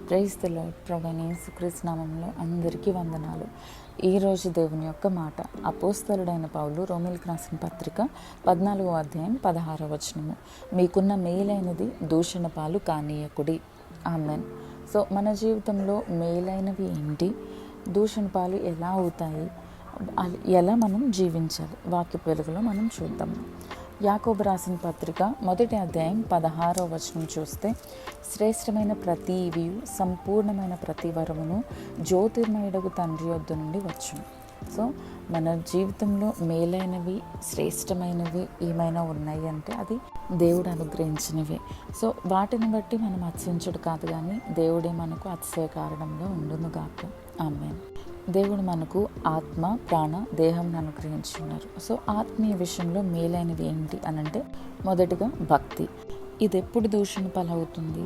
Praise the lord. ప్రభువైన యేసుక్రీస్తు నామములో అందరికీ వందనాలు. ఈరోజు దేవుని యొక్క మాట అపోస్తలుడైన పౌలు రోమీయులకు రాసిన పత్రిక 14వ అధ్యాయం 16వ వచనము. మీకున్న మేలైనది దూషణ పాలు కానీయకుడి. ఆమెన్. సో మన జీవితంలో మేలైనవి ఏంటి, దూషణ పాలు ఎలా అవుతాయి, ఎలా మనం జీవించాలి, వాక్య వెలుగులో మనం చూద్దాం. యాకోబు రాసిన పత్రిక 1వ అధ్యాయం 16వ వచనం చూస్తే, శ్రేష్టమైన ప్రతి ఈవియు సంపూర్ణమైన ప్రతి వరమును జ్యోతిర్మయుడగు తండ్రి యొద్ద నుండి వచ్చును. సో మన జీవితంలో మేలైనవి, శ్రేష్టమైనవి ఏమైనా ఉన్నాయి అంటే అది దేవుడు అనుగ్రహించినవే. సో వాటిని బట్టి మనం అతిశయించుడు కాదు, కానీ దేవుడే మనకు అతిశయ కారణంగా ఉండును గాక. ఆమేన్. దేవుడు మనకు ఆత్మ, ప్రాణ, దేహం అనుగ్రహించున్నారు. సో ఆత్మీయ విషయంలో మేలైనవి ఏంటి అనంటే, మొదటిగా భక్తి. ఇది ఎప్పుడు దూషణ పాలవుతుంది?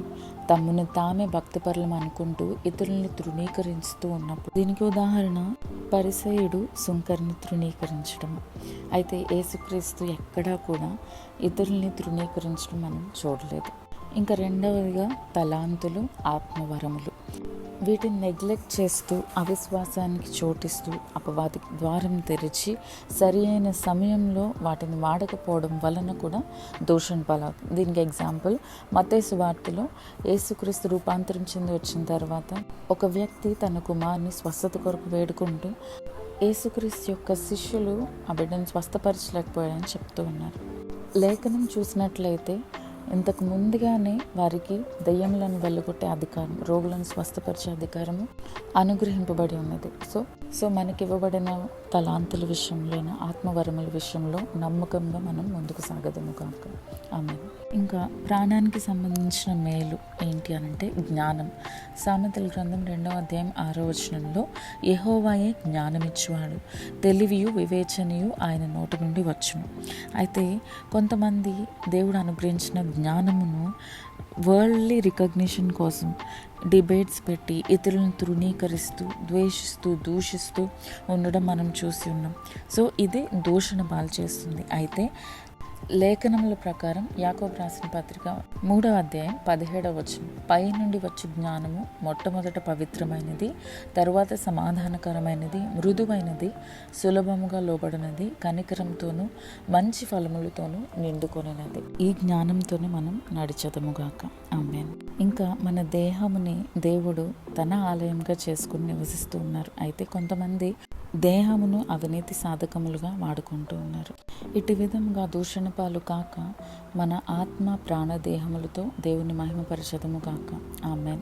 తమను తామే భక్తిపరులం అనుకుంటూ ఇతరుల్ని తృణీకరిస్తూ ఉన్నప్పుడు. దీనికి ఉదాహరణ పరిసయుడు సుంకర్ని తృణీకరించడం. అయితే యేసుక్రీస్తు ఎక్కడా కూడా ఇతరుల్ని తృణీకరించడం మనం చూడలేదు. ఇంకా రెండవదిగా తలాంతులు, ఆత్మవరములు. వీటిని నెగ్లెక్ట్ చేస్తూ అవిశ్వాసానికి చోటిస్తూ అపవాదికి ద్వారం తెరిచి సరి అయిన సమయంలో వాటిని వాడకపోవడం వలన కూడా దూషణ పాలవుతుంది. దీనికి ఎగ్జాంపుల్ మత్తయి సువార్తలో యేసుక్రీస్తు రూపాంతరం చెంది వచ్చిన తర్వాత ఒక వ్యక్తి తన కుమారుని స్వస్థత కొరకు వేడుకుంటూ యేసుక్రీస్తు యొక్క శిష్యులు ఆ బిడ్డను స్వస్థపరచలేకపోయారని చెప్తూ ఉన్నారు. లేఖనం చూసినట్లయితే ఇంతకు ముందుగానే వారికి దయ్యములను వెళ్ళగొట్టే అధికారం, రోగులను స్వస్థపరిచే అధికారము అనుగ్రహింపబడి ఉన్నది. సో మనకి ఇవ్వబడిన తలాంతుల విషయంలోనూ ఆత్మవరముల విషయంలో నమ్మకంగా మనం ముందుకు సాగదము కాక. ఆమె. ఇంకా ప్రాణానికి సంబంధించిన మేలు ఏంటి అనంటే జ్ఞానం. సామెతల గ్రంథం 2వ అధ్యాయం 6వ వచనంలో, యెహోవాయే జ్ఞానమిచ్చువాడు, తెలివియు వివేచనయు ఆయన నోటి నుండి వచ్చును. అయితే కొంతమంది దేవుడు అనుగ్రహించిన జ్ఞానమును వరల్డ్లీ రికగ్నిషన్ కోసం డిబేట్స్ పెట్టి ఇతరులను తృణీకరిస్తూ, ద్వేషిస్తూ, దూషిస్తూ ఉండడం మనం చూసి ఉన్నాం. సో ఇది దూషణ పాలు చేస్తుంది. అయితే లేఖనముల ప్రకారం యాకోబు రాసిన పత్రిక 3వ అధ్యాయం 17వ వచనం, పై నుండి వచ్చే జ్ఞానము మొట్టమొదట పవిత్రమైనది, తరువాత సమాధానకరమైనది, మృదువైనది, సులభముగా లోబడినది, కనికరంతోనూ మంచి ఫలములతోనూ నిండుకొనినది. ఈ జ్ఞానంతోనే మనం నడిచెదముగాక. ఆమేన్. ఇంకా మన దేహముని దేవుడు తన ఆలయంగా చేసుకుని నివసిస్తూ ఉన్నారు. అయితే కొంతమంది దేహమును అవినీతి సాధకములుగా వాడుకుంటూ ఉన్నారు. ఇటు విధంగా దూషణ పాలు కాక మన ఆత్మ, ప్రాణ, దేహములతో దేవుని మహిమపరచదము కాక. ఆమేన్.